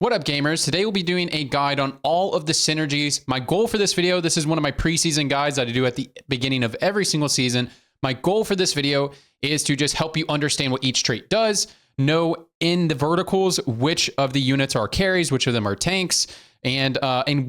What up, gamers? Today we'll be doing a guide on all of the synergies. My goal for this video, this is one of my preseason guides that I do at the beginning of every single season. My goal for this video is to just help you understand what each trait does, know in the verticals which of the units are carries, which of them are tanks, and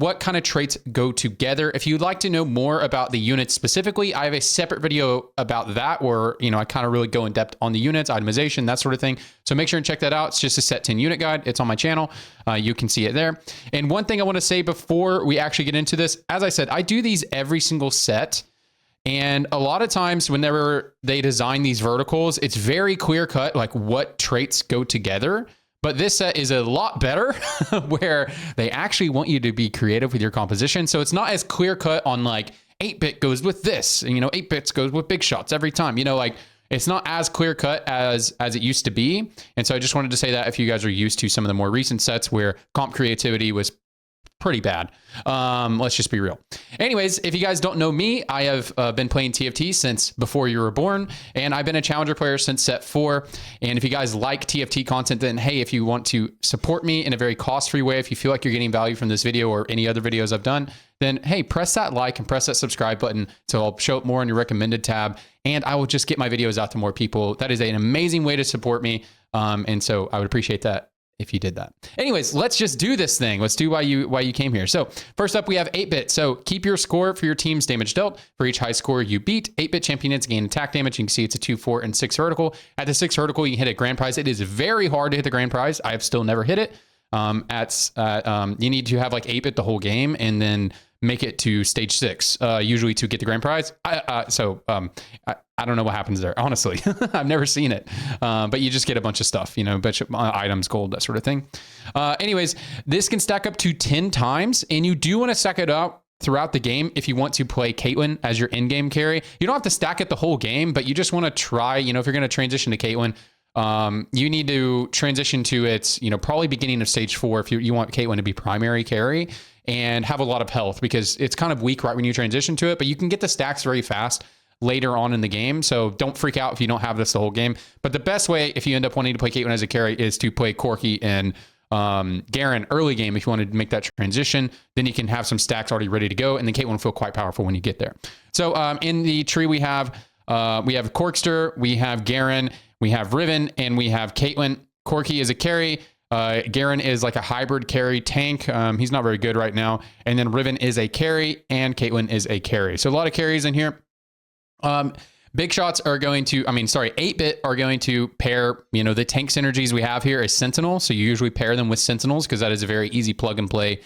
what kind of traits go together. If you'd like to know more about the units specifically, I have a separate video about that where, I kind of really go in depth on the units, itemization, that sort of thing. So make sure and check that out. It's just a set 10 unit guide. It's on my channel. You can see it there. And one thing I want to say before we actually get into this, as I said, I do these every single set. And a lot of times whenever they design these verticals, it's very clear cut, like what traits go together. But this set is a lot better where they actually want you to be creative with your composition. So it's not as clear cut on like 8-bit goes with this, 8-bits goes with big shots every time, it's not as clear cut as it used to be. And so I just wanted to say that if you guys are used to some of the more recent sets where comp creativity was pretty bad. Let's just be real. Anyways, if you guys don't know me, I have been playing TFT since before you were born, and I've been a challenger player since set 4. And if you guys like TFT content, then hey, if you want to support me in a very cost-free way, if you feel like you're getting value from this video or any other videos I've done, then hey, press that like and press that subscribe button so I'll show up more on your recommended tab, and I will just get my videos out to more people. That is an amazing way to support me, and so I would appreciate that if you did that. Anyways, let's just do this thing. Let's do why you came here. So first up, we have 8-bit. So keep your score for your team's damage dealt. For each high score you beat, 8-bit champions gain attack damage. You can see it's a 2, 4, and 6 vertical. At the 6 vertical, you can hit a grand prize. It is very hard to hit the grand prize. I have still never hit it. You need to have like 8-bit the whole game and then make it to stage 6, usually to get the grand prize. I don't know what happens there, honestly. I've never seen it, but you just get a bunch of stuff, bunch of items, gold, that sort of thing. Anyways, this can stack up to 10 times, and you do want to stack it up throughout the game if you want to play Caitlyn as your in-game carry. You don't have to stack it the whole game, but you just want to try, if you're going to transition to Caitlyn, you need to transition to its, probably beginning of stage 4 if you want Caitlyn to be primary carry and have a lot of health, because it's kind of weak right when you transition to it, but you can get the stacks very fast later on in the game. So don't freak out if you don't have this the whole game. But the best way, if you end up wanting to play Caitlyn as a carry, is to play Corki and Garen early game if you want to make that transition. Then you can have some stacks already ready to go, and then Caitlyn will feel quite powerful when you get there. So in the tree we have Corkster, we have Garen, we have Riven, and we have Caitlyn. Corki is a carry. Garen is like a hybrid carry tank. He's not very good right now. And then Riven is a carry, and Caitlyn is a carry. So a lot of carries in here. Big shots are going to, 8-bit are going to pair, the tank synergies we have here is Sentinel. So you usually pair them with Sentinels because that is a very easy plug and play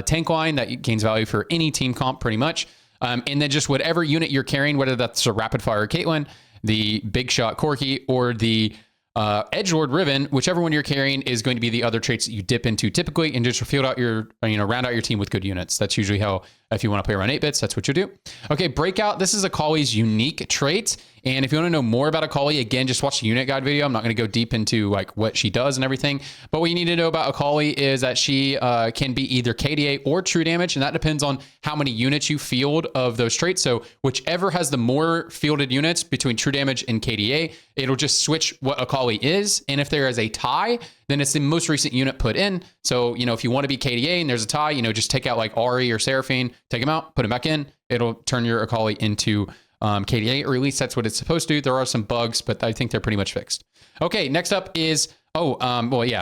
tank line that gains value for any team comp pretty much. And then just whatever unit you're carrying, whether that's a rapid fire Caitlyn, the big shot Corki, or the Edgelord Riven, whichever one you're carrying is going to be the other traits that you dip into typically, and just field out your, round out your team with good units. That's usually how, if you want to play around 8-bits, that's what you do. Okay, Breakout. This is Akali's unique trait. And if you want to know more about Akali, again, just watch the unit guide video. I'm not going to go deep into like what she does and everything. But what you need to know about Akali is that she can be either KDA or true damage. And that depends on how many units you field of those traits. So whichever has the more fielded units between true damage and KDA, it'll just switch what Akali is. And if there is a tie, then it's the most recent unit put in. So, if you want to be KDA and there's a tie, just take out like Ari or Seraphine, take them out, put them back in. It'll turn your Akali into KDA, or at least that's what it's supposed to. There are some bugs, but I think they're pretty much fixed. Okay, next up is, I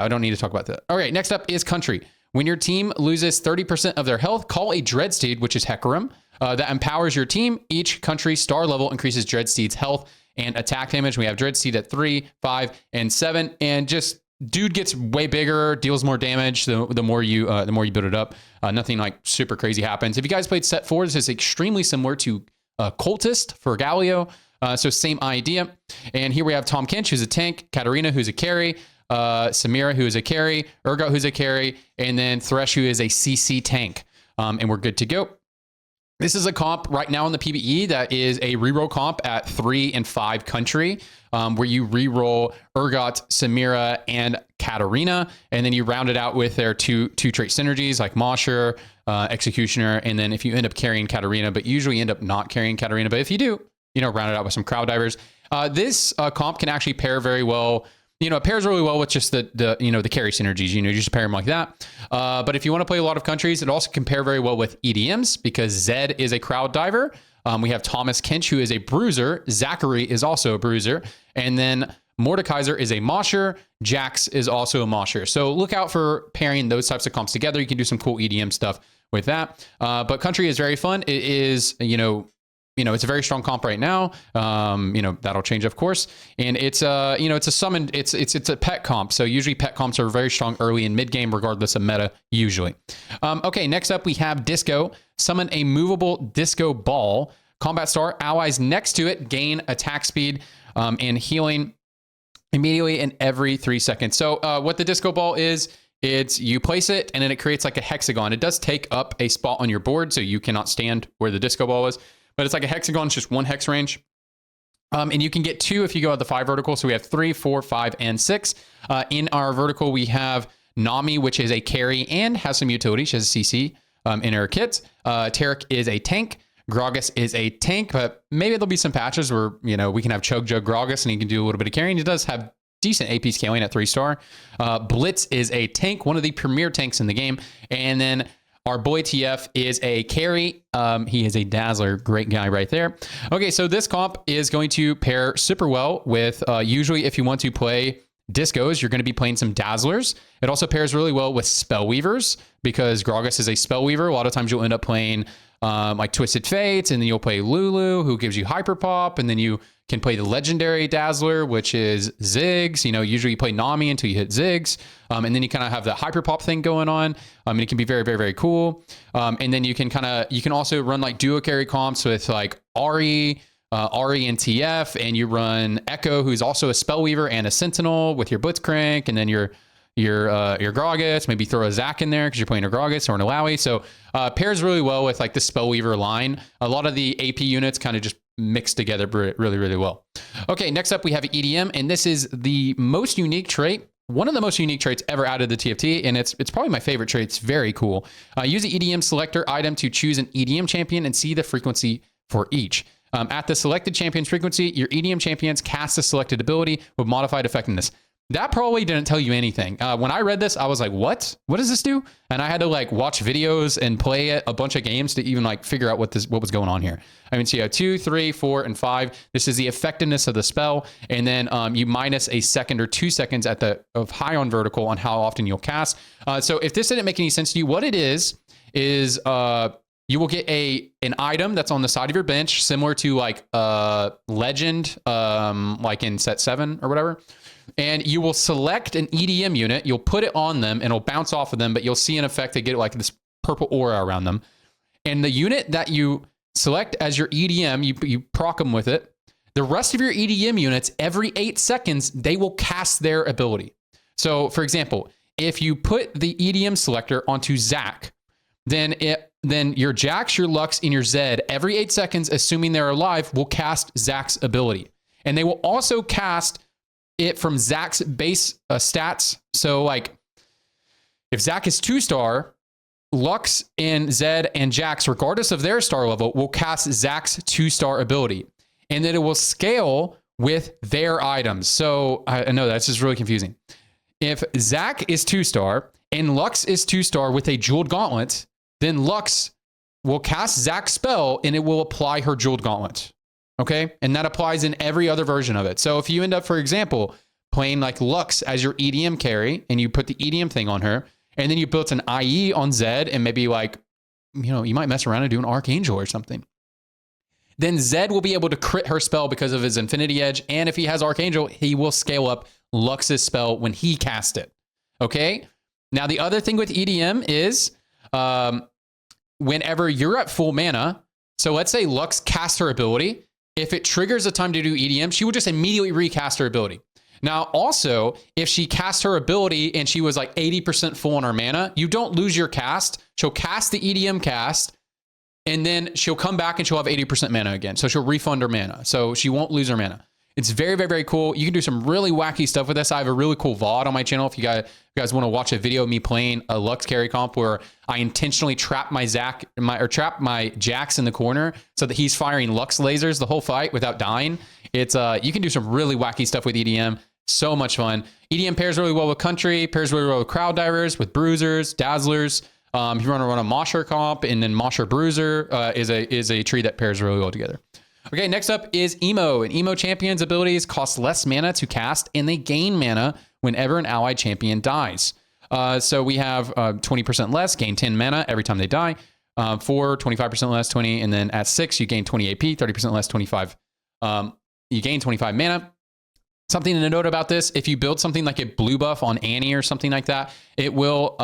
don't need to talk about that. All right, next up is country. When your team loses 30% of their health, call a Dreadsteed, which is Hecarim, that empowers your team. Each country star level increases Dreadsteed's health and attack damage. We have Dreadsteed at 3, 5, and 7, and just dude gets way bigger, deals more damage the more you build it up. Nothing like super crazy happens. If you guys played set 4, this is extremely similar to Cultist for Galio. So same idea. And here we have Tom Kench, who's a tank, Katarina, who's a carry, Samira, who is a carry, Urgot, who's a carry, and then Thresh, who is a CC tank. And we're good to go. This is a comp right now in the PvE that is a reroll comp at 3 and 5 country, where you reroll Urgot, Samira, and Katarina, and then you round it out with their two trait synergies like Mosher, Executioner, and then if you end up carrying Katarina, but usually end up not carrying Katarina, but if you do, round it out with some crowd divers. This comp can actually pair very well it pairs really well with just the carry synergies. You just pair them like that. But if you want to play a lot of countries, it also can pair very well with EDMs because Zed is a crowd diver. We have Thomas Kinch, who is a bruiser. Zachary is also a bruiser. And then Mordekaiser is a mosher. Jax is also a mosher. So look out for pairing those types of comps together. You can do some cool EDM stuff with that. But country is very fun. It is, it's a very strong comp right now. That'll change, of course. And it's it's a summon. It's a pet comp. So usually pet comps are very strong early and mid game, regardless of meta. Usually. Okay. Next up, we have Disco. Summon a movable disco ball. Combat star. Allies next to it gain attack speed and healing immediately and every 3 seconds. So what the disco ball is. It's you place it and then it creates like a hexagon. It does take up a spot on your board, so you cannot stand where the disco ball is. But it's like a hexagon, it's just one hex range. And you can get 2 if you go at the 5 vertical. So we have 3, 4, 5, and 6. In our vertical, we have Nami, which is a carry and has some utility. She has a CC in her kit. Tarek is a tank. Gragas is a tank, but maybe there'll be some patches where, we can have Chug Jug Gragas and he can do a little bit of carrying. He does have decent AP scaling at 3-star. Blitz is a tank, one of the premier tanks in the game. And then our boy TF is a carry. He is a dazzler. Great guy right there. Okay, so this comp is going to pair super well with, usually if you want to play discos, you're going to be playing some dazzlers. It also pairs really well with spellweavers because Gragas is a spellweaver. A lot of times you'll end up playing like Twisted Fates, and then you'll play Lulu, who gives you hyper pop, and then you can play the legendary dazzler, which is Ziggs. Usually you play Nami until you hit Ziggs, and then you kind of have that hyper pop thing going on. And it can be very, very, very cool. And then you can also run like duo carry comps with like Ari and TF, and you run Echo, who's also a spellweaver and a sentinel with your Blitzcrank, and then your Gragas, maybe throw a Zac in there because you're playing a Gragas or an Eloi. So pairs really well with like the Spellweaver line. A lot of the AP units kind of just mix together really, really well. Okay, next up we have EDM, and this is the most unique trait. One of the most unique traits ever added to TFT, and it's probably my favorite trait. It's very cool. Use the EDM selector item to choose an EDM champion and see the frequency for each. At the selected champion's frequency, your EDM champions cast a selected ability with modified effectiveness. That probably didn't tell you anything. When I read this, I was like, what? What does this do? And I had to like watch videos and play it a bunch of games to even like figure out what was going on here. I mean, so you have 2, 3, 4, and 5. This is the effectiveness of the spell. And then you minus a second or 2 seconds of high on vertical on how often you'll cast. So if this didn't make any sense to you, what it is you will get an item that's on the side of your bench, similar to like Legend, like in set 7 or whatever. And you will select an EDM unit. You'll put it on them and it'll bounce off of them, but you'll see an effect to get like this purple aura around them. And the unit that you select as your EDM, you proc them with it. The rest of your EDM units, every 8 seconds, they will cast their ability. So for example, if you put the EDM selector onto Zac, then your Jax, your Lux, and your Zed, every 8 seconds, assuming they're alive, will cast Zac's ability. And they will also cast it from Zac's base stats. So like if Zac is 2-star, Lux and Zed and Jax, regardless of their star level, will cast Zac's 2-star ability. And then it will scale with their items. So I know that's just really confusing. If Zac is 2-star and Lux is 2-star with a Jeweled Gauntlet, then Lux will cast Zac's spell and it will apply her Jeweled Gauntlet. Okay. And that applies in every other version of it. So if you end up, for example, playing like Lux as your EDM carry and you put the EDM thing on her, and then you built an IE on Zed and maybe like, you might mess around and do an Archangel or something. Then Zed will be able to crit her spell because of his Infinity Edge. And if he has Archangel, he will scale up Lux's spell when he casts it. Okay. Now, the other thing with EDM is whenever you're at full mana, so let's say Lux casts her ability. If it triggers a time to do EDM, she will just immediately recast her ability. Now, also, if she casts her ability and she was like 80% full on her mana, you don't lose your cast. She'll cast the EDM cast, and then she'll come back and she'll have 80% mana again. So she'll refund her mana. So she won't lose her mana. It's very, very, very cool. You can do some really wacky stuff with this. I have a really cool VOD on my channel. If you guys want to watch a video of me playing a Lux carry comp where I intentionally trap my trap my Jax in the corner so that he's firing Lux lasers the whole fight without dying. It's you can do some really wacky stuff with EDM. So much fun. EDM pairs really well with country, pairs really well with crowd divers, with bruisers, dazzlers. If you want to run a Mosher comp, and then Mosher Bruiser is a tree that pairs really well together. Okay, next up is Emo. And Emo champions' abilities cost less mana to cast, and they gain mana whenever an allied champion dies. So we have 20% less, gain 10 mana every time they die. 4, 25% less, 20. And then at 6, you gain 20 AP, 30% less, 25. You gain 25 mana. Something to note about this, if you build something like a blue buff on Annie or something like that, it will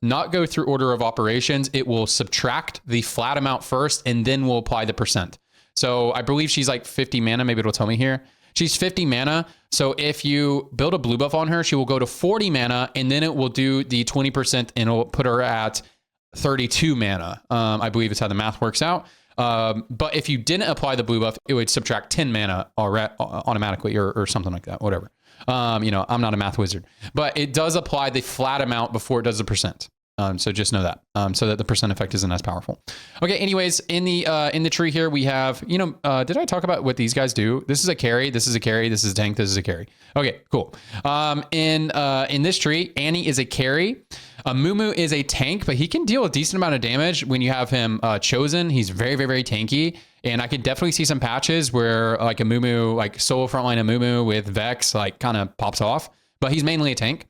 not go through order of operations. It will subtract the flat amount first, and then will apply the percent. So I believe she's like 50 mana. Maybe it'll tell me here. She's 50 mana. So if you build a blue buff on her, she will go to 40 mana, and then it will do the 20% and it'll put her at 32 mana. I believe it's how the math works out. But if you didn't apply the blue buff, it would subtract 10 mana automatically or something like that, whatever. I'm not a math wizard, but it does apply the flat amount before it does the percent. So just know that, so that the percent effect isn't as powerful. Okay. Anyways, in the tree here, we have, did I talk about what these guys do? This is a carry. This is a carry. This is a tank. This is a carry. Okay, cool. In this tree, Annie is a carry. Mumu is a tank, but he can deal a decent amount of damage when you have him chosen. He's very, very, very tanky. And I could definitely see some patches where like a Mumu, like solo frontline a Mumu with Vex, like kind of pops off, but he's mainly a tank.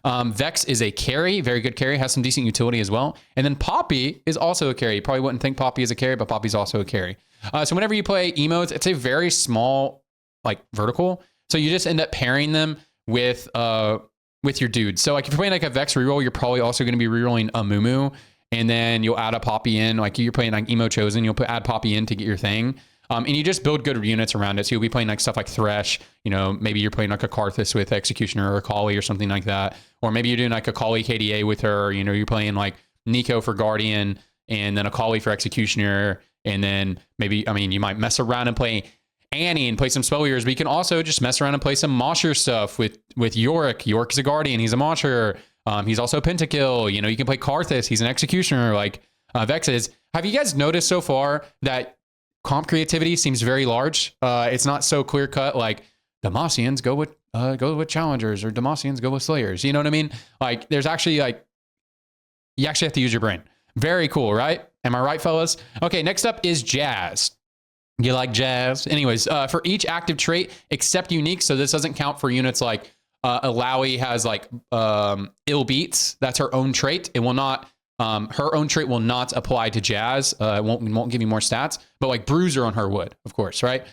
Vex is a carry, very good carry, has some decent utility as well. And then Poppy is also a carry. You probably wouldn't think Poppy is a carry, but Poppy's also a carry. So whenever you play emotes, it's a very small, like vertical. So you just end up pairing them with your dudes. So like if you're playing like a Vex reroll, you're probably also going to be rerolling a Mumu, and then you'll add a Poppy in. Like you're playing like Emo Chosen, you'll add Poppy in to get your thing. And you just build good units around it. So you'll be playing like stuff like Thresh, maybe you're playing like a Karthus with Executioner or a Kali or something like that. Or maybe you're doing like a Kali KDA with her, you're playing like Nico for Guardian and then a Kali for Executioner. And then maybe, you might mess around and play Annie and play some Spelliers, but you can also just mess around and play some Mosher stuff with Yorick. Yorick's a Guardian, he's a Mosher. He's also a Pentakill. You can play Karthus, he's an Executioner like Vex is. Have you guys noticed so far that comp creativity seems very large? It's not so clear cut like Demacians go with Challengers or Demacians go with Slayers. You know what I mean? Like there's actually like, you actually have to use your brain. Very cool, right? Am I right, fellas? Okay, next up is Jazz. You like Jazz? Anyways, for each active trait except unique, so this doesn't count for units like Eloi has like ill beats. That's her own trait. It will not. Her own trait will not apply to Jazz. It won't give you more stats, but like Bruiser on her would, of course, right?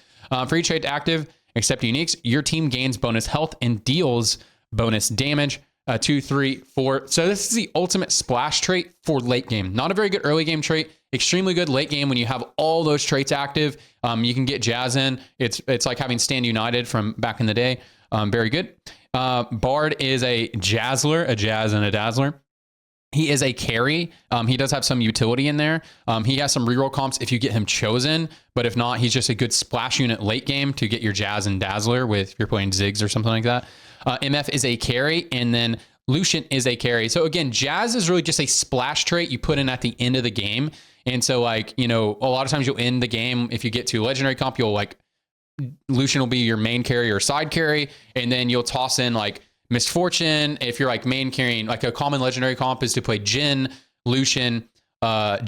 For each trait active, except uniques, your team gains bonus health and deals bonus damage. 2, 3, 4. So this is the ultimate splash trait for late game. Not a very good early game trait. Extremely good late game when you have all those traits active. You can get Jazz in. It's like having Stand United from back in the day. Very good. Bard is a Jazzler, a Jazz and a Dazzler. He is a carry. He does have some utility in there. He has some reroll comps if you get him chosen, but if not, he's just a good splash unit late game to get your Jazz and Dazzler with if you're playing Ziggs or something like that. MF is a carry, and then Lucian is a carry. So again, Jazz is really just a splash trait you put in at the end of the game. And so like, a lot of times you'll end the game. If you get to legendary comp, you'll like, Lucian will be your main carry or side carry. And then you'll toss in like Misfortune. If you're like main carrying, like a common legendary comp is to play Jhin, Lucian, and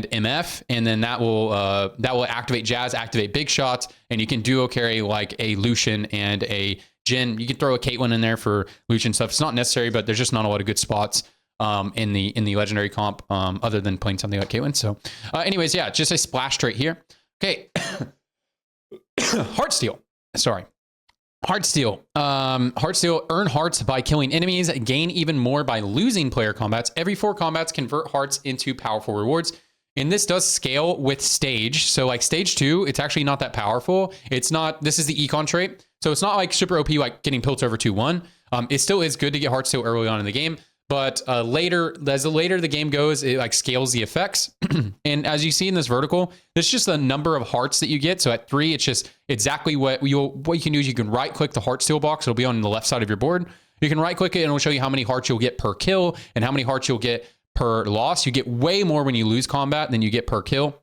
MF. And then that will activate Jazz, activate big shots. And you can duo carry like a Lucian and a Jhin. You can throw a Caitlyn in there for Lucian stuff. It's not necessary, but there's just not a lot of good spots in the legendary comp other than playing something like Caitlyn. So anyways, yeah, just a splash trait here. Okay. Heartsteel. Sorry. Heartsteel. Heartsteel, earn hearts by killing enemies, gain even more by losing player combats. Every 4 combats convert hearts into powerful rewards. And this does scale with stage. So like stage 2, it's actually not that powerful. It's not, this is the econ trait. So it's not like super OP, like getting Piltover 2-1. It still is good to get Heartsteel early on in the game. But later the game goes, it like scales the effects. And as you see in this vertical, it's just the number of hearts that you get. So at 3, it's just exactly what you can do is you can right click the Heartsteel box. It'll be on the left side of your board. You can right click it and it'll show you how many hearts you'll get per kill and how many hearts you'll get per loss. You get way more when you lose combat than you get per kill.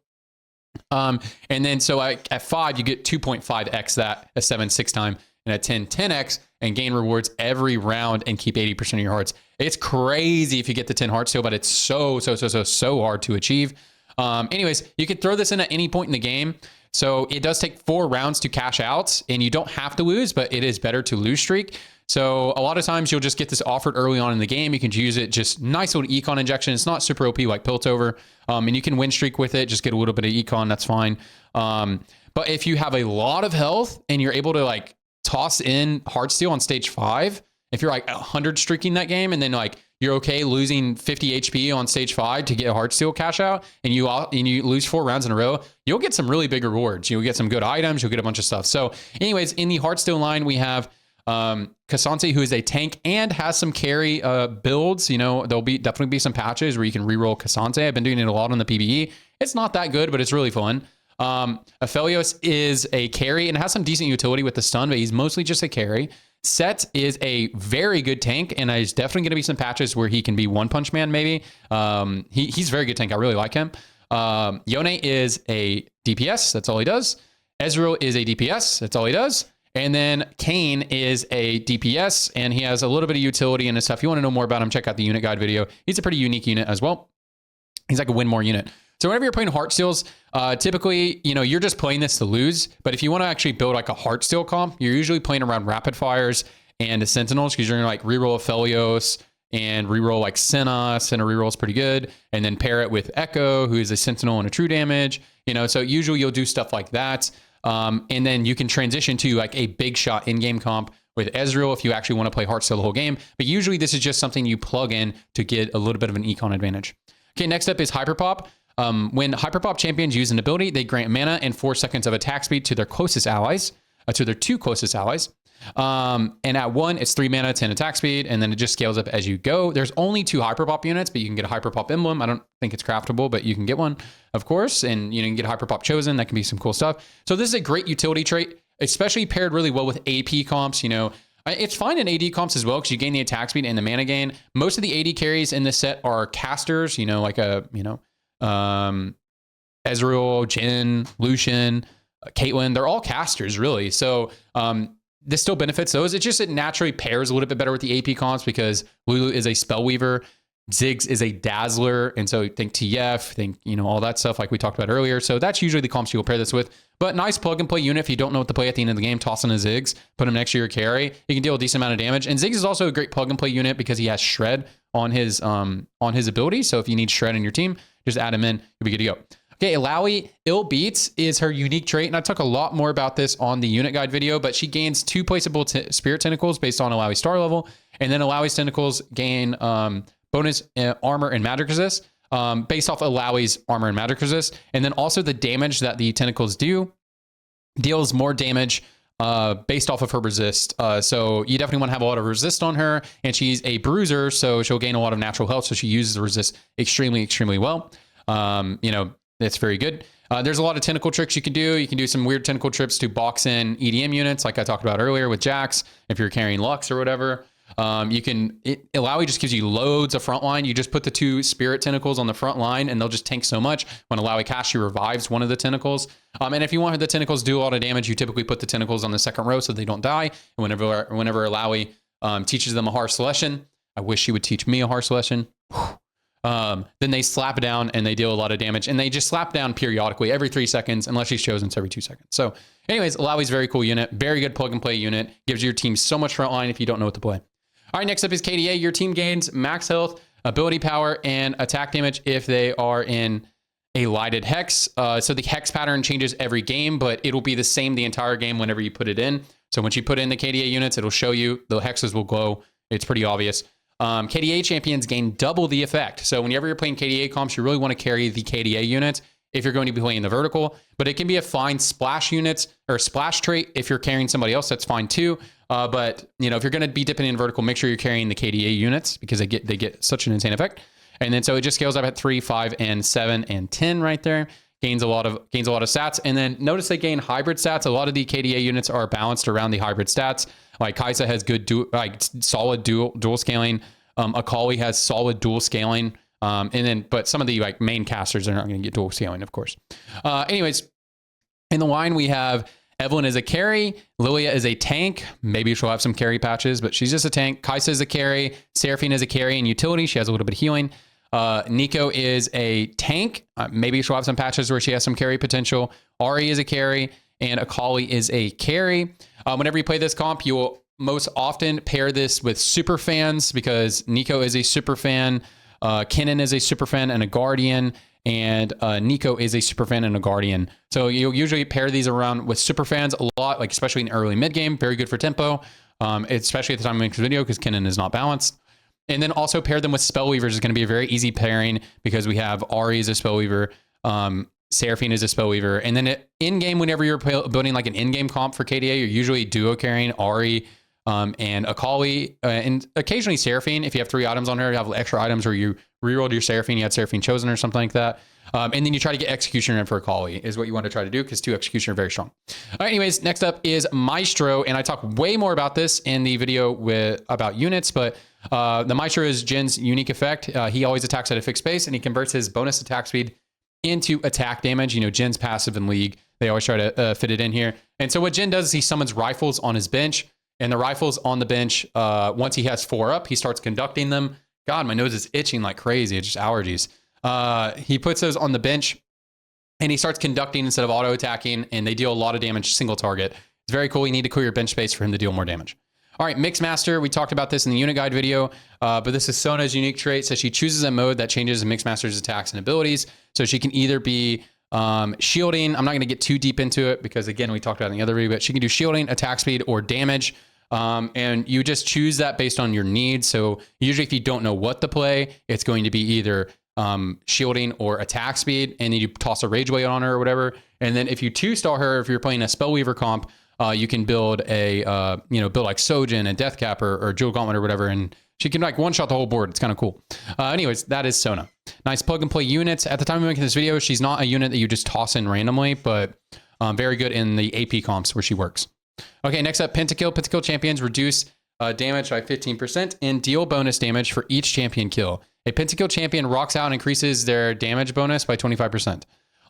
And then so at 5, you get 2.5x that, at 7, 6 times. and a 10 10x and gain rewards every round and keep 80% of your hearts. It's crazy if you get the 10 heart steal, but it's so hard to achieve. Anyways, you can throw this in at any point in the game. So it does take 4 rounds to cash out, and you don't have to lose, but it is better to lose streak. So a lot of times you'll just get this offered early on in the game. You can use it, just nice little econ injection. It's not super OP like Piltover, and you can win streak with it. Just get a little bit of econ, that's fine. But if you have a lot of health and you're able to like toss in Heartsteel on stage 5, if you're like 100 streaking that game, and then like you're okay losing 50 HP on stage 5 to get a Heartsteel cash out, and you lose 4 rounds in a row, you'll get some really big rewards. You'll get some good items. You'll get a bunch of stuff. So anyways, in the Heartsteel line, we have Cassante, who is a tank and has some carry builds. You know, there'll be definitely be some patches where you can reroll Cassante. I've been doing it a lot on the PvE. It's not that good, but it's really fun. Aphelios is a carry and has some decent utility with the stun, but he's mostly just a carry. Set is a very good tank, and there's definitely going to be some patches where he can be One Punch Man, maybe. He's a very good tank. I really like him. Yone is a DPS. That's all he does. Ezreal is a DPS. That's all he does. And then Kayn is a DPS, and he has a little bit of utility and stuff. If you want to know more about him, check out the unit guide video. He's a pretty unique unit as well. He's like a win more unit. So whenever you're playing Heartsteals, typically, you know, you're just playing this to lose. But if you want to actually build like a Heartsteel comp, you're usually playing around Rapid Fires and the Sentinels, because you're going to like reroll Aphelios and reroll like Senna. Senna reroll is pretty good. And then pair it with Echo, who is a Sentinel and a true damage. You know, so usually you'll do stuff like that. And then you can transition to like a big shot in-game comp with Ezreal if you actually want to play Heartsteel the whole game. But usually this is just something you plug in to get a little bit of an econ advantage. Okay, next up is Hyperpop. When Hyperpop champions use an ability, they grant mana and 4 seconds of attack speed to their closest allies, to their 2 closest allies. And at 1, it's 3 mana, 10 attack speed, and then it just scales up as you go. There's only 2 Hyperpop units, but you can get a Hyperpop emblem. I don't think it's craftable, but you can get one, of course. And you can get Hyperpop chosen. That can be some cool stuff. So this is a great utility trait, especially paired really well with AP comps. You know, it's fine in AD comps as well, because you gain the attack speed and the mana gain. Most of the AD carries in this set are casters, you know, like Ezreal, Jhin, Lucian, Caitlyn. They're all casters, really. So this still benefits those. It's just it naturally pairs a little bit better with the AP comps, because Lulu is a Spellweaver, Ziggs is a Dazzler, and so think TF, think, you know, all that stuff like we talked about earlier. So that's usually the comps you'll pair this with. But nice plug and play unit if you don't know what to play at the end of the game. Toss in a Ziggs, put him next to your carry. He can deal a decent amount of damage. And Ziggs is also a great plug and play unit because he has Shred on his ability. So if you need Shred in your team, just add him in, you'll be good to go. Okay, Eloi, Ill Beats is her unique trait, and I talk a lot more about this on the unit guide video, but she gains 2 placeable spirit tentacles based on Eloi star level, and then Eloi's tentacles gain bonus armor and magic resist based off Eloi's armor and magic resist, and then also the damage that the tentacles do deals more damage based off of her resist. So you definitely want to have a lot of resist on her, and she's a bruiser, so she'll gain a lot of natural health, so she uses the resist extremely well. You know, it's very good. There's a lot of tentacle tricks you can do. You can do some weird tentacle trips to box in EDM units, like I talked about earlier with Jax, if you're carrying Lux or whatever. Eloi just gives you loads of frontline. You just put the 2 spirit tentacles on the front line, and they'll just tank so much. When Eloi casts, she revives one of the tentacles. And if you want the tentacles to do a lot of damage, you typically put the tentacles on the second row so they don't die. And whenever Eloi teaches them a harsh lesson, I wish she would teach me a harsh lesson. Then they slap down and they deal a lot of damage, and they just slap down periodically every 3 seconds, unless she's chosen, it's every 2 seconds. So anyways, Eloi's very cool unit, very good plug and play unit, gives your team so much frontline if you don't know what to play. All right, next up is KDA. Your team gains max health, ability power, and attack damage if they are in a lighted hex. So the hex pattern changes every game, but it'll be the same the entire game whenever you put it in. So once you put in the KDA units, it'll show you the hexes will glow. It's pretty obvious. KDA champions gain double the effect. So whenever you're playing KDA comps, you really want to carry the KDA units if you're going to be playing the vertical, but it can be a fine splash units or splash trait. If you're carrying somebody else, that's fine too. But you know, if you're going to be dipping in vertical, make sure you're carrying the KDA units, because they get such an insane effect. And then so it just scales up at 3, 5, and 7, and 10 right there. Gains a lot of stats. And then notice they gain hybrid stats. A lot of the KDA units are balanced around the hybrid stats. Like Kai'Sa has good solid dual scaling. Akali has solid dual scaling. But some of the like main casters are not going to get dual scaling, of course. Anyways, in the line we have Evelyn is a carry. Lilia is a tank. Maybe she'll have some carry patches, but she's just a tank. Kaisa is a carry. Seraphine is a carry and utility. She has a little bit of healing. Nico is a tank. Maybe she'll have some patches where she has some carry potential. Ari is a carry, and Akali is a carry. Whenever you play this comp, you will most often pair this with super fans because Nico is a super fan, Kennen is a super fan and a guardian, and Nico is a super fan and a guardian. So you'll usually pair these around with super fans a lot, like especially in early mid game. Very good for tempo, especially at the time of making this video because Kennen is not balanced. And then also pair them with Spellweavers is going to be a very easy pairing because we have Ari as a Spellweaver, Seraphine is a Spellweaver. And then in game, whenever you're building like an in-game comp for KDA, you're usually duo carrying Ari and Akali, and occasionally Seraphine. If you have 3 items on her, you have extra items where you rerolled your Seraphine, you had Seraphine chosen or something like that. And then you try to get Executioner in for Akali is what you want to try to do because 2 Executioner are very strong. All right, anyways, next up is Maestro. And I talk way more about this in the video about units, but the Maestro is Jin's unique effect. He always attacks at a fixed base and he converts his bonus attack speed into attack damage. You know, Jin's passive in League. They always try to fit it in here. And so what Jin does is he summons rifles on his bench, and the rifles on the bench, once he has 4 up, he starts conducting them. God, my nose is itching like crazy. It's just allergies. He puts those on the bench and he starts conducting instead of auto attacking, and they deal a lot of damage single target. It's very cool. You need to clear your bench space for him to deal more damage. All right, Mixmaster. We talked about this in the unit guide video, but this is Sona's unique trait. So she chooses a mode that changes Mixmaster's attacks and abilities. So she can either be shielding. I'm not going to get too deep into it because, again, we talked about it in the other video, but she can do shielding, attack speed, or damage. And you just choose that based on your needs. So usually if you don't know what to play, it's going to be either shielding or attack speed, and then you toss a Rage Blade on her or whatever. And then if you 2-star her, if you're playing a Spellweaver comp, you can build a, build like Sojin and Deathcap or Jewel Gauntlet or whatever, and she can like one-shot the whole board. It's kind of cool. Anyways, that is Sona. Nice plug-and-play units. At the time of making this video, she's not a unit that you just toss in randomly, but very good in the AP comps where she works. Okay, next up, Pentakill. Pentakill champions reduce damage by 15% and deal bonus damage for each champion kill. A Pentakill champion rocks out and increases their damage bonus by 25%.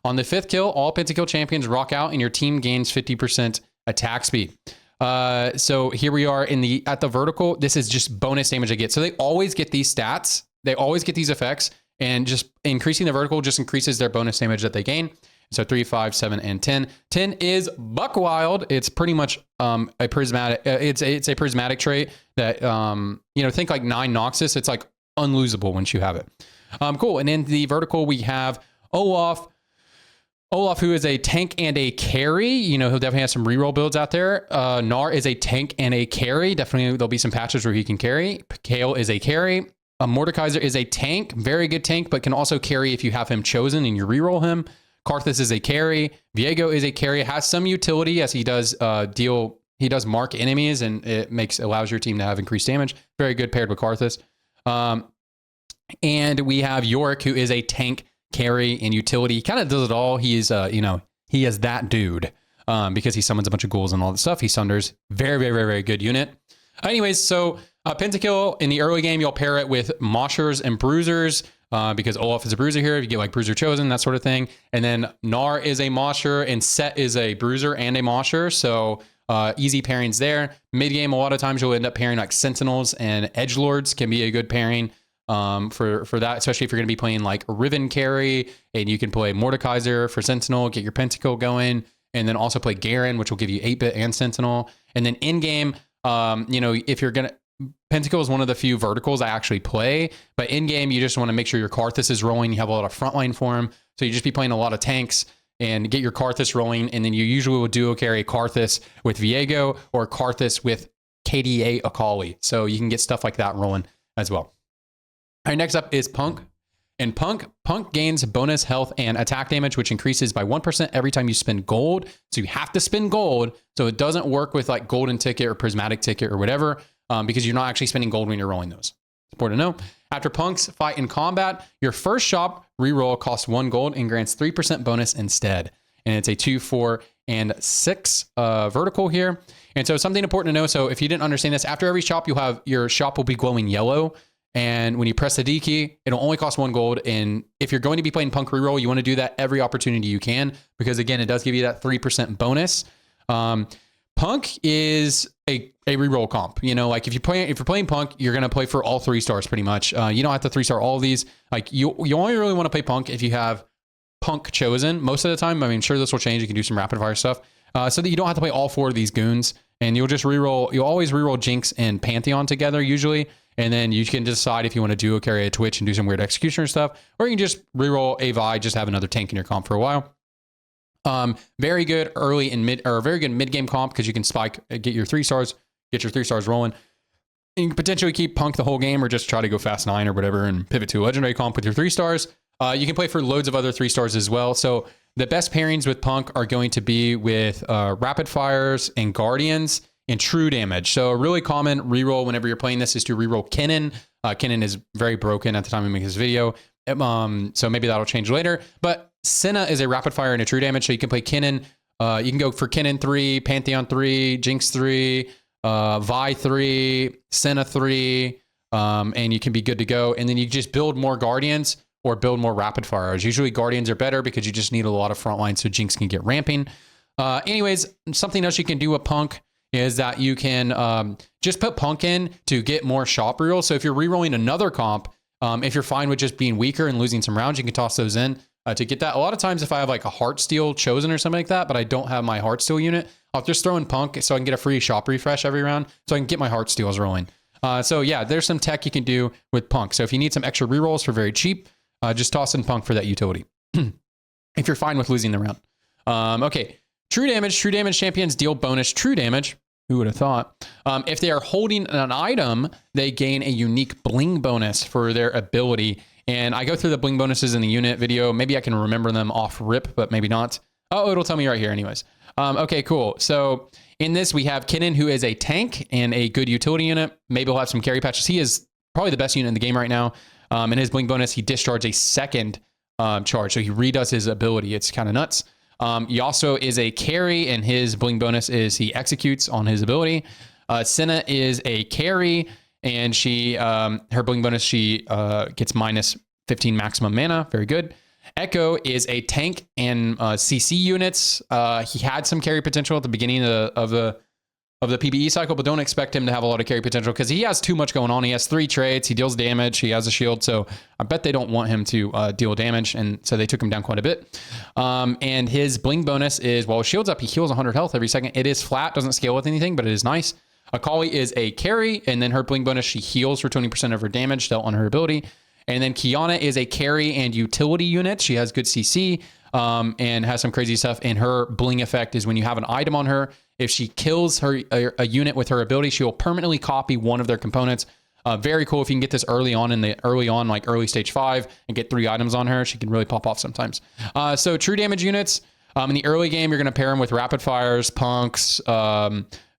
On the 5th kill, all Pentakill champions rock out and your team gains 50% attack speed. So here we are at the vertical. This is just bonus damage they get. So they always get these stats. They always get these effects, and just increasing the vertical just increases their bonus damage that they gain. So 3, 5, 7, and 10. 10 is Buck Wild. It's pretty much a prismatic. It's a prismatic trait that think like 9 Noxus. It's like unlosable once you have it. Cool. And in the vertical we have Olaf. Olaf, who is a tank and a carry. You know, he'll definitely have some reroll builds out there. Gnar is a tank and a carry. Definitely there'll be some patches where he can carry. Kale is a carry. Mordekaiser is a tank. Very good tank, but can also carry if you have him chosen and you reroll him. Karthus is a carry. Viego is a carry. Has some utility as he does mark enemies, and it allows your team to have increased damage. Very good paired with Karthus. And we have Yorick, who is a tank, carry, and utility. He kind of does it all. He is he is that dude because he summons a bunch of ghouls and all that stuff. He sunders. Very, very, very, very good unit. Anyways, so Pentakill in the early game, you'll pair it with Mosers and Bruisers. Because Olaf is a bruiser here, if you get like Bruiser Chosen, that sort of thing. And then Gnar is a Moser and Set is a Bruiser and a Moser. So easy pairings there. Mid game, a lot of times you'll end up pairing like Sentinels and Edgelords can be a good pairing for that, especially if you're going to be playing like Riven carry, and you can play Mordekaiser for Sentinel, get your Pentakill going, and then also play Garen, which will give you 8-bit and Sentinel. And then in game, if you're going to, Pentakill is one of the few verticals I actually play, but in game, you just want to make sure your Karthus is rolling. You have a lot of frontline for him. So you just be playing a lot of tanks and get your Karthus rolling. And then you usually will duo carry Karthus with Viego or Karthus with KDA Akali. So you can get stuff like that rolling as well. All right, next up is Punk. And Punk gains bonus health and attack damage, which increases by 1% every time you spend gold. So you have to spend gold. So it doesn't work with like golden ticket or prismatic ticket or whatever. Because you're not actually spending gold when you're rolling those. It's important to know. After Punk's fight in combat, your first shop reroll costs 1 gold and grants 3% bonus instead. And it's a 2, 4, and 6 vertical here. And so something important to know. So if you didn't understand this, after every shop, your shop will be glowing yellow. And when you press the D key, it'll only cost 1 gold. And if you're going to be playing Punk reroll, you want to do that every opportunity you can, because again, it does give you that 3% bonus. Punk is a reroll comp. You know, like if you're playing Punk, you're gonna play for all 3 stars pretty much. You don't have to 3-star all of these. Like you only really want to play Punk if you have Punk chosen most of the time. I mean, sure, this will change. You can do some rapid fire stuff, so that you don't have to play all 4 of these goons. And you'll just reroll. You'll always reroll Jinx and Pantheon together usually, and then you can decide if you want to duo carry a Twitch and do some weird executioner stuff, or you can just reroll a Vi, just have another tank in your comp for a while. Very good early and mid, or very good mid game comp because you can spike, get your 3 stars, rolling. And you can potentially keep Punk the whole game, or just try to go fast 9 or whatever and pivot to a legendary comp with your 3 stars. You can play for loads of other 3 stars as well. So the best pairings with Punk are going to be with Rapid Fires and Guardians and True Damage. So a really common reroll whenever you're playing this is to reroll Kennen. Kennen is very broken at the time we make this video. So maybe that'll change later. But Sona is a Rapid Fire and a True Damage. So you can play Kennen. You can go for Kennen 3, Pantheon 3, Jinx 3, Vi 3, Sona 3, and you can be good to go. And then you just build more Guardians or build more Rapid Fires. Usually Guardians are better because you just need a lot of front line so Jinx can get ramping. Anyways, something else you can do with Punk is that you can just put Punk in to get more shop rerolls. So if you're rerolling another comp, if you're fine with just being weaker and losing some rounds, you can toss those in to get that. A lot of times if I have like a Heartsteel chosen or something like that, but I don't have my Heartsteel unit, I'll just throw in Punk so I can get a free shop refresh every round so I can get my Heartsteels rolling. So yeah, there's some tech you can do with Punk. So if you need some extra rerolls for very cheap, just toss in Punk for that utility. If you're fine with losing the round. Okay, True Damage. True Damage champions deal bonus True Damage. Who would have thought? If they are holding an item, they gain a unique bling bonus for their ability. And I go through the bling bonuses in the unit video. Maybe I can remember them off rip, but maybe not. Oh, it'll tell me right here anyways. Okay, cool. So in this, we have Kennen, who is a tank and a good utility unit. Maybe he'll have some carry patches. He is probably the best unit in the game right now. And his bling bonus, he discharges a second charge. So he redoes his ability. It's kind of nuts. He also is a carry, and his bling bonus is he executes on his ability. Sona is a carry, and she her bling bonus, she gets minus 15 maximum mana. Very good. Echo is a tank and CC units. He had some carry potential at the beginning of the PBE cycle, but don't expect him to have a lot of carry potential because he has too much going on. He has 3 traits. He deals damage. He has a shield. So I bet they don't want him to deal damage. And so they took him down quite a bit. And his bling bonus is, while his shield's up, he heals 100 health every second. It is flat, doesn't scale with anything, but it is nice. Akali is a carry, and then her bling bonus, she heals for 20% of her damage dealt on her ability. And then Kiana is a carry and utility unit. She has good CC and has some crazy stuff. And her bling effect is when you have an item on her, if she kills a unit with her ability, she will permanently copy one of their components. Very cool. If you can get this early on like early stage 5 and get 3 items on her, she can really pop off sometimes. So True Damage units, in the early game, you're going to pair them with Rapid Fires, Punks,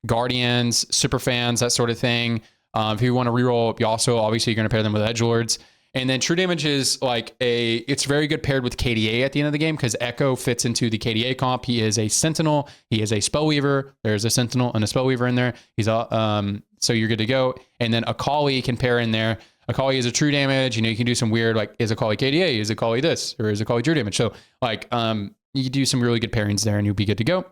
Guardians, Super Fans, that sort of thing. If you want to reroll, you also, obviously, you're going to pair them with Edgelords. And then True Damage is like it's very good paired with KDA at the end of the game because Echo fits into the KDA comp. He is a Sentinel. He is a Spellweaver. There's a Sentinel and a Spellweaver in there. He's so you're good to go. And then Akali can pair in there. Akali is a True Damage. You know, you can do some weird, like, is Akali KDA? Is Akali this? Or is Akali True Damage? So, like, you can do some really good pairings there and you'll be good to go.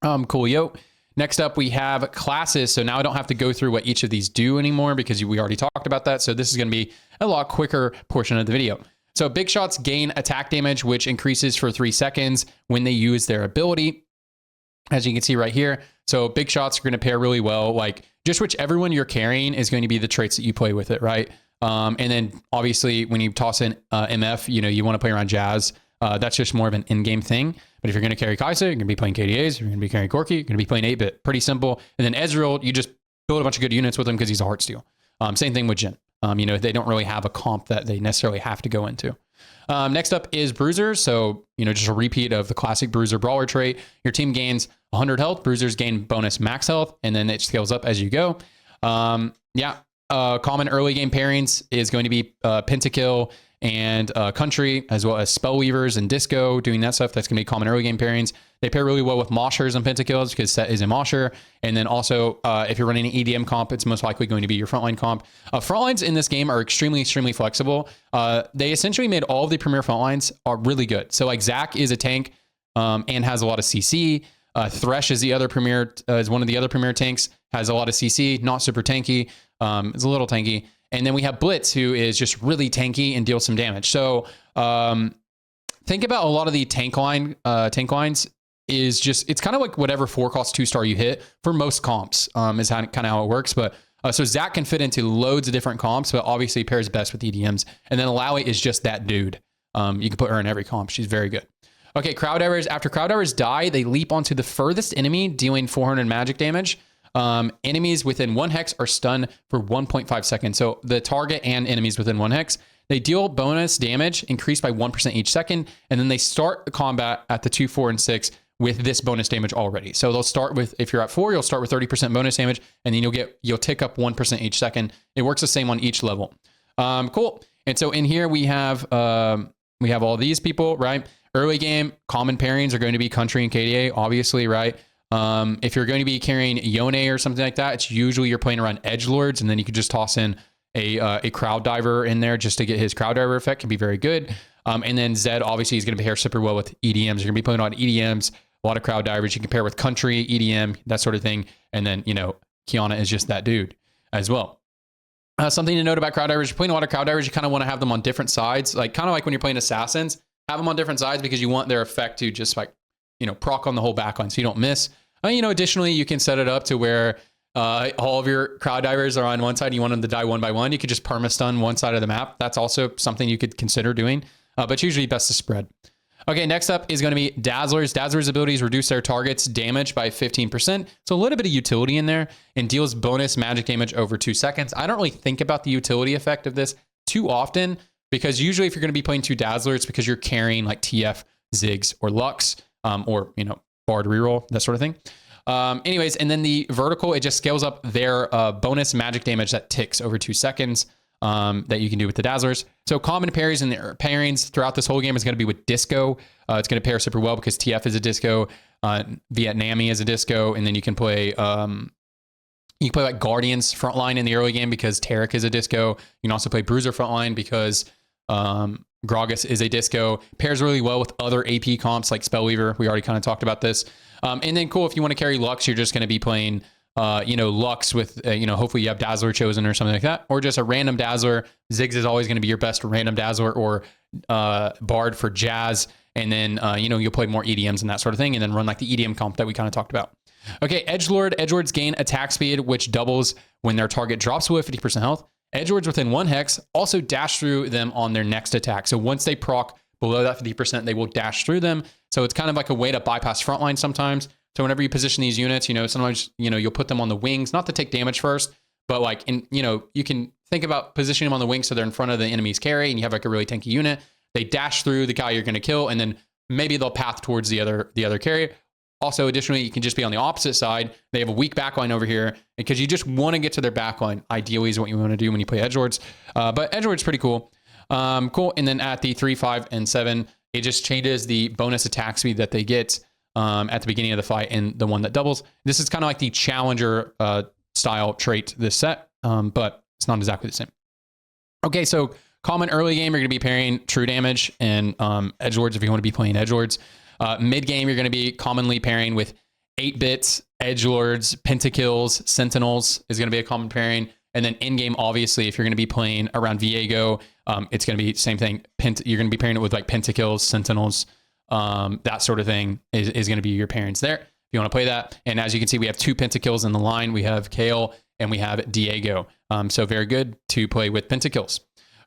Coolio. Next up, we have classes. So now I don't have to go through what each of these do anymore because we already talked about that. So this is going to be a lot quicker portion of the video. So big shots gain attack damage, which increases for 3 seconds when they use their ability, as you can see right here. So big shots are going to pair really well. Like just whichever one you're carrying is going to be the traits that you play with it, right? And then obviously when you toss in MF, you know, you want to play around Jazz. That's just more of an in-game thing. But if you're going to carry Kai'Sa, you're going to be playing KDAs. You're going to be carrying Corki. You're going to be playing 8-bit. Pretty simple. And then Ezreal, you just build a bunch of good units with him because he's a Heartsteel. Same thing with Jhin. You know, they don't really have a comp that they necessarily have to go into. Next up is Bruisers. So, you know, just a repeat of the classic Bruiser Brawler trait. Your team gains 100 health. Bruisers gain bonus max health, and then it scales up as you go. Common early game pairings is going to be Pentakill and Country, as well as Spellweavers and Disco, doing that stuff. That's going to be common early game pairings. They pair really well with Mosers and Pentakills because Set is a Mosher. And then also, if you're running an EDM comp, it's most likely going to be your frontline comp. Frontlines in this game are extremely flexible. They essentially made all of the premier frontlines are really good. So like Zac is a tank and has a lot of CC. Thresh is the other premier, is one of the other premier tanks, has a lot of CC, not super tanky. It's a little tanky. And then we have Blitz, who is just really tanky and deals some damage. So think about a lot of the tank lines is just, it's kind of like whatever 4-cost 2-star you hit for most comps, is kind of how it works. But so Zach can fit into loads of different comps, but obviously pairs best with EDMs. And then Eloi is just that dude. You can put her in every comp. She's very good. Okay, Crowd Divers. After Crowd Divers die, they leap onto the furthest enemy, dealing 400 magic damage. Enemies within 1 hex are stunned for 1.5 seconds. So the target and enemies within 1 hex, they deal bonus damage increased by 1% each second. And then they start the combat at the 2, 4, and 6 with this bonus damage already. So they'll start with, if you're at 4, you'll start with 30% bonus damage, and then you'll tick up 1% each second. It works the same on each level. Cool. And so in here we have all these people, right? Early game, common pairings are going to be Country and KDA, obviously, right? If you're going to be carrying Yone or something like that, it's usually you're playing around Edgelords, and then you could just toss in a Crowd Diver in there just to get his Crowd Diver effect. Can be very good. And then Zed, obviously, is going to pair super well with EDMs. You're going to be playing on EDMs, a lot of Crowd Divers. You can pair with Country, EDM, that sort of thing. And then, Kiana is just that dude as well. Something to note about Crowd Divers, you're playing a lot of Crowd Divers, you kind of want to have them on different sides. Like kind of like when you're playing Assassins, have them on different sides because you want their effect to just like, proc on the whole backline so you don't miss. Additionally, you can set it up to where all of your Crowd Divers are on one side. You want them to die one by one. You could just perma-stun one side of the map. That's also something you could consider doing, but it's usually best to spread. Okay, next up is going to be Dazzlers. Dazzlers' abilities reduce their target's damage by 15%. So a little bit of utility in there, and deals bonus magic damage over 2 seconds. I don't really think about the utility effect of this too often, because usually if you're going to be playing 2 Dazzlers, it's because you're carrying like TF, Ziggs, or Lux, or, Bard reroll, that sort of thing. Anyways, and then the vertical, it just scales up their bonus magic damage that ticks over 2 seconds. That you can do with the Dazzlers. So common pairings and their pairings throughout this whole game is going to be with Disco. It's going to pair super well because TF is a Disco, Vietnamese is a Disco, and then you can play like Guardians frontline in the early game because Tarek is a Disco. You can also play Bruiser frontline because Gragas is a Disco. Pairs really well with other AP comps like Spellweaver. We already kind of talked about this. And then cool, if you want to carry Lux, you're just going to be playing Lux with, hopefully you have Dazzler chosen or something like that, or just a random Dazzler. Ziggs is always going to be your best random Dazzler, or Bard for Jazz. And then, you'll play more EDMs and that sort of thing, and then run like the EDM comp that we kind of talked about. Okay, Edgelord. Edgelords gain attack speed, which doubles when their target drops below 50% health. Edgelords within 1 hex also dash through them on their next attack. So once they proc below that 50%, they will dash through them. So it's kind of like a way to bypass frontline sometimes. So whenever you position these units, sometimes, you'll put them on the wings, not to take damage first, but like, you can think about positioning them on the wings so they're in front of the enemy's carry and you have like a really tanky unit. They dash through the guy you're going to kill, and then maybe they'll path towards the other carry. Also, additionally, you can just be on the opposite side. They have a weak backline over here because you just want to get to their backline. Ideally is what you want to do when you play Edgelords. But Edgelords pretty cool. Cool. And then at the 3, 5, and 7, it just changes the bonus attack speed that they get at the beginning of the fight, and the one that doubles. This is kind of like the Challenger style trait, this set, but it's not exactly the same. Okay, so common early game, you're going to be pairing True Damage and Edgelords if you want to be playing Edgelords. Mid game, you're going to be commonly pairing with 8-bits, Edgelords, Pentakills, Sentinels is going to be a common pairing. And then in game, obviously, if you're going to be playing around Viego, it's going to be the same thing. You're going to be pairing it with like Pentakills, Sentinels, that sort of thing is going to be your pairings there if you want to play that. And as you can see, we have 2 Pentakills in the line. We have Kale and we have Diego. So very good to play with Pentakills.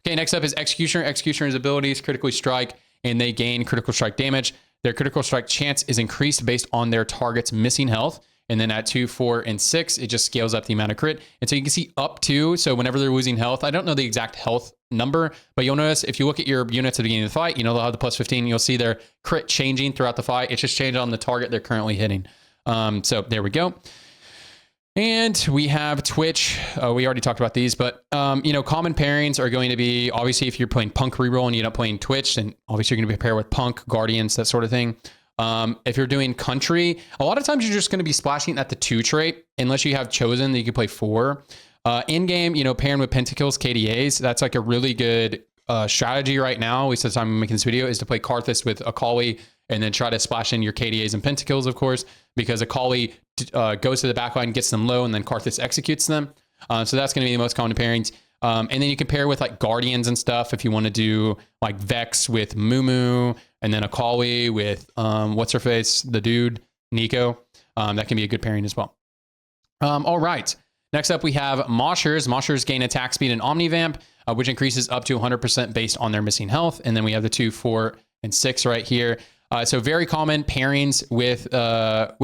Okay, next up is Executioner. Executioner's abilities critically strike, and they gain critical strike damage. Their critical strike chance is increased based on their target's missing health. And then at 2, 4, and 6, it just scales up the amount of crit. And so you can see up to, so whenever they're losing health, I don't know the exact health number, but you'll notice if you look at your units at the beginning of the fight, they'll have the plus 15, you'll see their crit changing throughout the fight. It's just changed on the target they're currently hitting. So there we go. And we have Twitch. We already talked about these, but common pairings are going to be, obviously, if you're playing Punk reroll and you're not playing Twitch, then obviously you're going to be paired with Punk, Guardians, that sort of thing. If you're doing Country, a lot of times you're just going to be splashing at the 2 trait, unless you have chosen that you can play 4. In game, pairing with Pentakills, KDAs, that's like a really good strategy right now. At least the time I'm making this video, is to play Karthus with Akali and then try to splash in your KDAs and pentakills, of course, because Akali goes to the backline, gets them low, and then Karthus executes them. So that's going to be the most common pairings. And then you can pair with like Guardians and stuff if you want to do like Vex with Mumu, and then Akali with what's her face, the dude Nico. That can be a good pairing as well. All right. Next up, we have Mosers. Mosers gain attack speed and Omnivamp, which increases up to 100% based on their missing health. And then we have the 2, 4, and 6 right here. So very common pairings with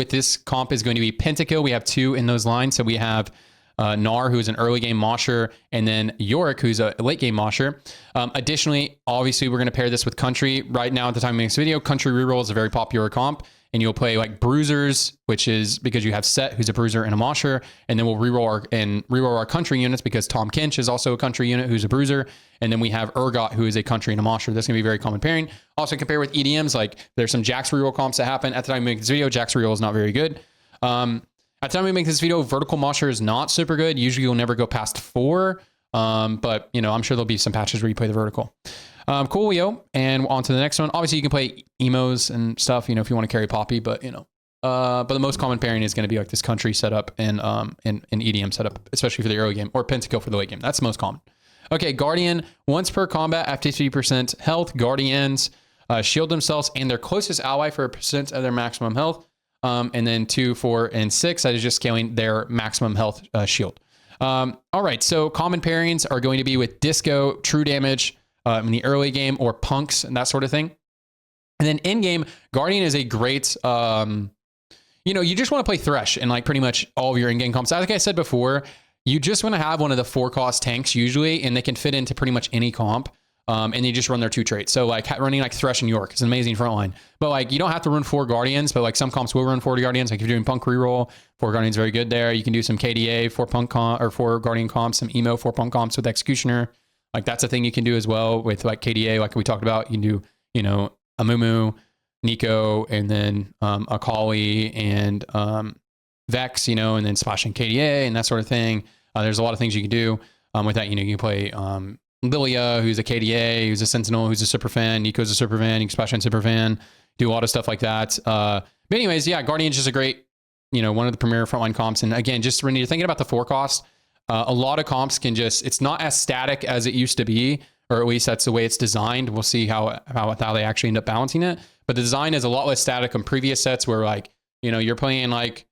this comp is going to be Pentakill. We have 2 in those lines. So we have Gnar, who's an early game Mosher, and then Yorick, who's a late game Mosher. Additionally, obviously, we're going to pair this with Country. Right now, at the time of this video, Country reroll is a very popular comp, and you'll play like Bruisers, which is because you have Set, who's a Bruiser and a Mosher, and then we'll reroll our Country units because Tom Kinch is also a Country unit who's a Bruiser, and then we have Urgot, who is a Country and a Mosher. That's going to be a very common pairing. Also, compare with EDMs, like there's some Jax reroll comps that happen. At the time we make this video, Jax reroll is not very good. At the time we make this video, vertical Mosher is not super good. Usually you'll never go past 4. But you know, I'm sure there'll be some patches where you play the vertical. Cool, yo. And on to the next one. Obviously you can play emos and stuff, you know, if you want to carry Poppy, but you know, but the most common pairing is going to be like this Country setup and EDM setup, especially for the early game, or Pentakill for the late game. That's the most common. Okay, Guardian, once per combat at 50% health, Guardians shield themselves and their closest ally for a percent of their maximum health. And then 2, 4, and 6, that is just scaling their maximum health shield. All right, so common pairings are going to be with Disco, True Damage in the early game, or Punks and that sort of thing. And then in game, Guardian is a great, you know, you just want to play Thresh in like pretty much all of your in-game comps. Like I said before, you just want to have one of the 4-cost tanks usually, and they can fit into pretty much any comp. And you just run their 2 traits. So like running like Thresh and York is an amazing front line. But like you don't have to run 4 Guardians, but like some comps will run 40 Guardians. Like if you're doing Punk reroll, 4 Guardians very good there. You can do some KDA, 4 Punk comp, or 4 Guardian comps, some Emo, 4 Punk comps with Executioner. Like that's a thing you can do as well with like KDA, like we talked about. You can do, you know, Amumu, Nico, and then Akali and Vex, you know, and then splashing KDA and that sort of thing. There's a lot of things you can do with that. You know, you can play Lilia, who's a KDA, who's a Sentinel, who's a super fan. Nico's a super fan. You can splash in super fan. Do a lot of stuff like that. But anyways, yeah, Guardian's just a great, you know, one of the premier frontline comps. And again, just when you're thinking about the 4 cost, a lot of comps can just, it's not as static as it used to be, or at least that's the way it's designed. We'll see how they actually end up balancing it. But the design is a lot less static on previous sets where like, you know, you're playing like,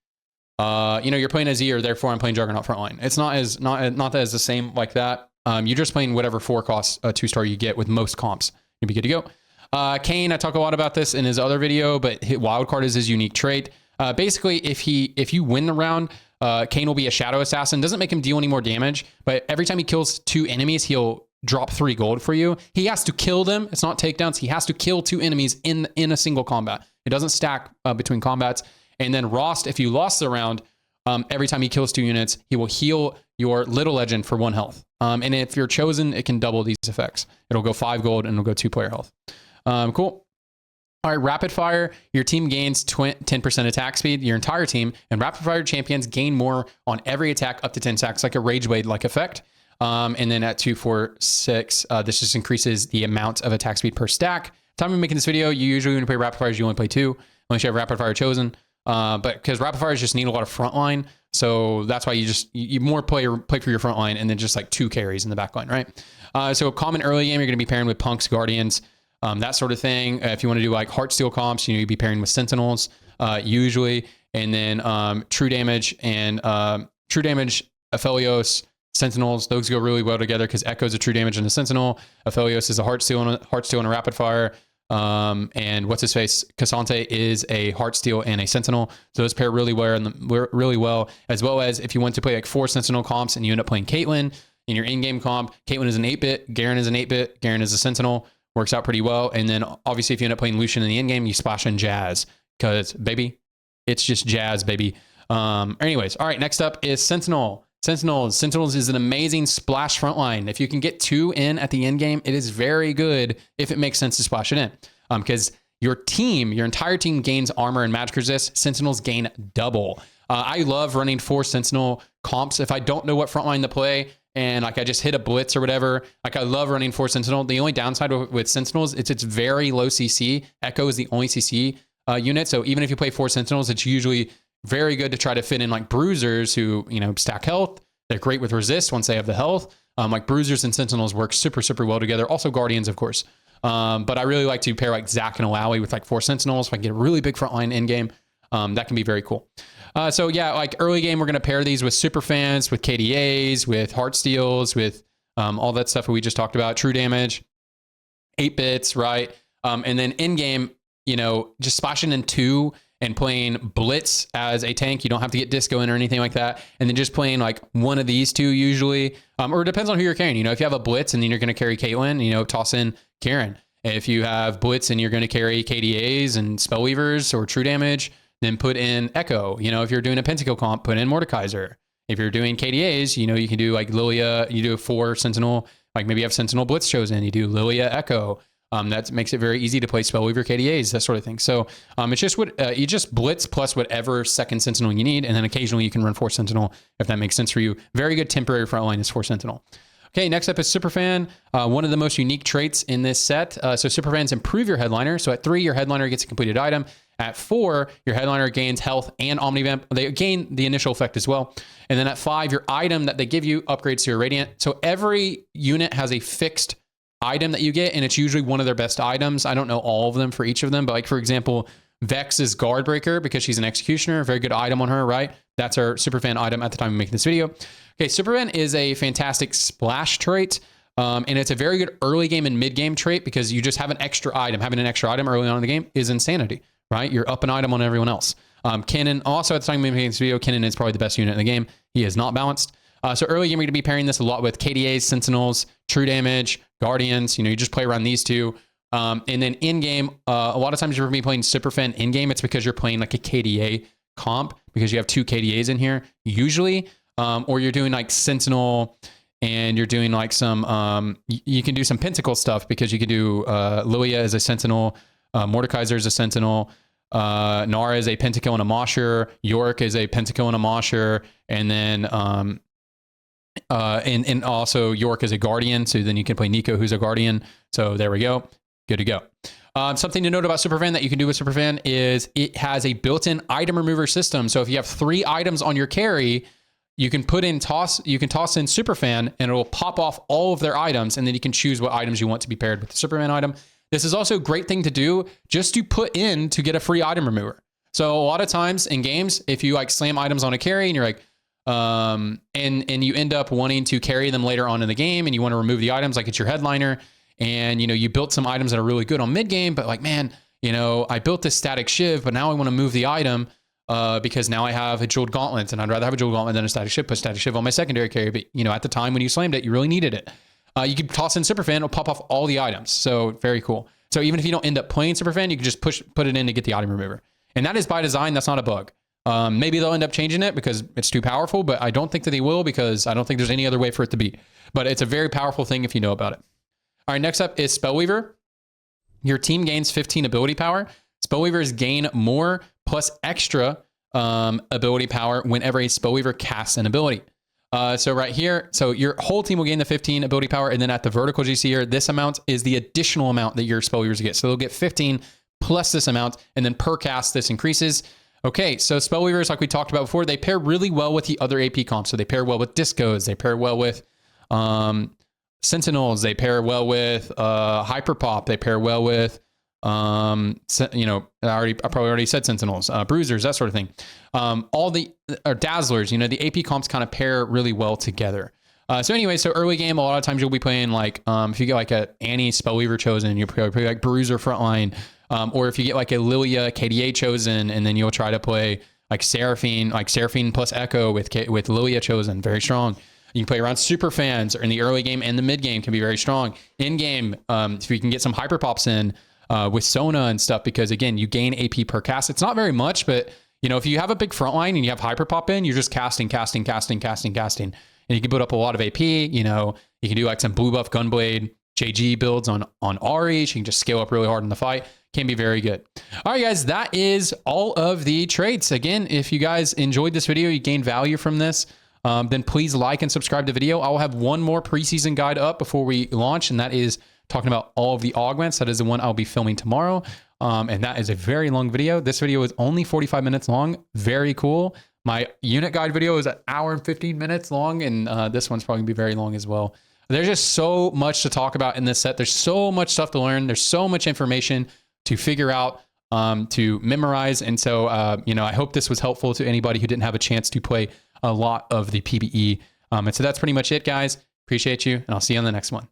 you know, you're playing a Z, or therefore I'm playing Juggernaut frontline. It's not as the same like that. You're just playing whatever 4 cost 2-star you get with most comps. You'll be good to go. Kane, I talk a lot about this in his other video, but Wildcard is his unique trait. Basically, if you win the round, Kane will be a Shadow Assassin. Doesn't make him deal any more damage, but every time he kills 2 enemies, he'll drop 3 gold for you. He has to kill them. It's not takedowns. He has to kill 2 enemies in a single combat. It doesn't stack between combats. And then Rost, if you lost the round, every time he kills 2 units, he will heal your Little Legend for 1 health. And if you're chosen, it can double these effects. It'll go 5 gold and it'll go 2 player health. Cool. All right, Rapid Fire. Your team gains 10% attack speed, your entire team, and Rapid Fire champions gain more on every attack up to 10 stacks, like a Rage Blade-like effect. And then at 2, 4, 6, this just increases the amount of attack speed per stack. Time of making this video, you usually when you play Rapid Fires, you only play 2, unless you have Rapid Fire chosen. But because Rapid Fires just need a lot of frontline, so that's why you more play for your front line and then just like 2 carries in the back line, right? So common early game, you're going to be pairing with Punks, Guardians, that sort of thing. If you want to do like Heartsteel comps, you'd be pairing with Sentinels usually, and then True Damage and True Damage, Aphelios, Sentinels. Those go really well together because Echo's a True Damage and a Sentinel. Aphelios is a Heartsteel and a Rapid Fire. And what's his face? Cassante is a Heartsteel and a Sentinel. So those pair really well, as well as if you want to play like 4 Sentinel comps and you end up playing Caitlyn in your in-game comp. Caitlyn is an 8-bit, Garen is an 8-bit, Garen is a Sentinel, works out pretty well. And then obviously if you end up playing Lucian in the in-game, you splash in Jazz because baby, it's just Jazz, baby. Anyways, all right, next up is Sentinel. Sentinels is an amazing splash frontline. If you can get 2 in at the end game, it is very good if it makes sense to splash it in. Because your entire team gains armor and magic resist. Sentinels gain double. I love running 4 Sentinel comps. If I don't know what frontline to play and like I just hit a blitz or whatever. Like I love running 4 Sentinel. The only downside with Sentinels, it's very low CC. Echo is the only CC unit. So even if you play 4 Sentinels, it's usually very good to try to fit in like Bruisers who, you know, stack health. They're great with resist once they have the health. Like Bruisers and Sentinels work super, super well together. Also Guardians, of course. But I really like to pair like Zac and Eloi with like 4 Sentinels. If I can get a really big front line in game, that can be very cool. So yeah, like early game, we're going to pair these with Superfans, with KDAs, with Heartsteals, with all that stuff that we just talked about, true damage, 8 bits, right? And then in game, you know, just splashing in 2 and playing Blitz as a tank. You don't have to get Disco in or anything like that. And then just playing like one of these 2 usually, or it depends on who you're carrying. You know, if you have a Blitz and then you're going to carry Caitlyn, you know, toss in Karen. If you have Blitz and you're going to carry KDAs and Spellweavers or true damage, then put in Echo. You know, if you're doing a Pentakill comp, put in Mordekaiser. If you're doing KDAs, you know, you can do like Lilia, you do a 4 Sentinel, like maybe you have Sentinel Blitz chosen, you do Lilia Echo. That makes it very easy to play Spellweaver KDAs, that sort of thing. So it's just what you just Blitz plus whatever second Sentinel you need, and then occasionally you can run 4 Sentinel if that makes sense for you. Very good temporary frontline is 4 Sentinel. Okay, next up is Superfan, one of the most unique traits in this set. So Superfans improve your headliner. So at 3, your headliner gets a completed item. At 4, your headliner gains health and Omnivamp. They gain the initial effect as well. And then at 5, your item that they give you upgrades to a Radiant. So every unit has a fixed item that you get, and it's usually one of their best items. I don't know all of them for each of them, but like for example, Vex is Guard Breaker because she's an Executioner. Very good item on her, right? That's our Superfan item at the time of making this video. Okay, Superfan is a fantastic splash trait, and it's a very good early game and mid game trait because you just have an extra item. Having an extra item early on in the game is insanity, right? You're up an item on everyone else. Kennen, also at the time of making this video, Kennen is probably the best unit in the game. He is not balanced. So early game, we're going to be pairing this a lot with KDAs, Sentinels, True Damage, Guardians. You know, you just play around these 2. And then in game, a lot of times you're going to be playing Superfan in game. It's because you're playing like a KDA comp because you have 2 KDAs in here usually, or you're doing like Sentinel and you're doing like some, you can do some Pentakill stuff because you can do Lilia as a Sentinel, Mordekaiser as a Sentinel, Nara is a Pentakill and a Mosher, York is a Pentakill and a Mosher, and then and also York is a Guardian, so then you can play Nico, who's a Guardian. So there we go. Good to go. Something to note about Superfan that you can do with Superfan is it has a built-in item remover system. So if you have 3 items on your carry, you can toss in Superfan and it will pop off all of their items, and then you can choose what items you want to be paired with the Superman item. This is also a great thing to do just to put in to get a free item remover. So a lot of times in games, if you like slam items on a carry and you're like, and you end up wanting to carry them later on in the game and you want to remove the items, like it's your headliner, and you know, you built some items that are really good on mid game, but like, man, you know, I built this static shiv, but now I want to move the item because now I have a jeweled gauntlet, and I'd rather have a jeweled gauntlet than a static shiv. Put static shiv on my secondary carry, but you know, at the time when you slammed it, you really needed it. You could toss in Superfan, it'll pop off all the items. So very cool. So even if you don't end up playing Superfan, you can just put it in to get the item remover. And that is by design. That's not a bug. Maybe they'll end up changing it because it's too powerful, but I don't think that they will because I don't think there's any other way for it to be. But it's a very powerful thing if you know about it. All right, next up is Spellweaver. Your team gains 15 ability power. Spellweavers gain more plus extra ability power whenever a Spellweaver casts an ability. So right here, so your whole team will gain the 15 ability power, and then at the vertical GC here, this amount is the additional amount that your Spellweavers get. So they'll get 15 plus this amount, and then per cast, this increases. Okay, so Spellweavers, like we talked about before, they pair really well with the other AP comps. So they pair well with Discos, they pair well with Sentinels, they pair well with Hyperpop, they pair well with you know, I probably already said Sentinels, Bruisers, that sort of thing. All the Dazzlers, you know, the AP comps kind of pair really well together. So anyway, so early game, a lot of times you'll be playing like, if you get like a Annie Spellweaver chosen, you'll probably play like Bruiser frontline. Or if you get like a Lilia KDA chosen, and then you'll try to play like Seraphine plus Echo with Lilia chosen, very strong. You can play around Superfans in the early game, and the mid game can be very strong. In game, if you can get some Hyperpops in with Sona and stuff, because again, you gain AP per cast. It's not very much, but you know, if you have a big front line and you have Hyperpop in, you're just casting. And you can put up a lot of AP, you know, you can do like some blue buff Gunblade, JG builds on Ahri. She can just scale up really hard in the fight. Can be very good. All right, guys, that is all of the traits. Again, if you guys enjoyed this video, you gained value from this, then please like and subscribe to the video. I will have one more preseason guide up before we launch, and that is talking about all of the augments. That is the one I'll be filming tomorrow. And that is a very long video. This video is only 45 minutes long. Very cool. My unit guide video is an hour and 15 minutes long, and this one's probably gonna be very long as well. There's just so much to talk about in this set. There's so much stuff to learn. There's so much information to figure out, to memorize. And so, I hope this was helpful to anybody who didn't have a chance to play a lot of the PBE. And so that's pretty much it, guys. Appreciate you, and I'll see you on the next one.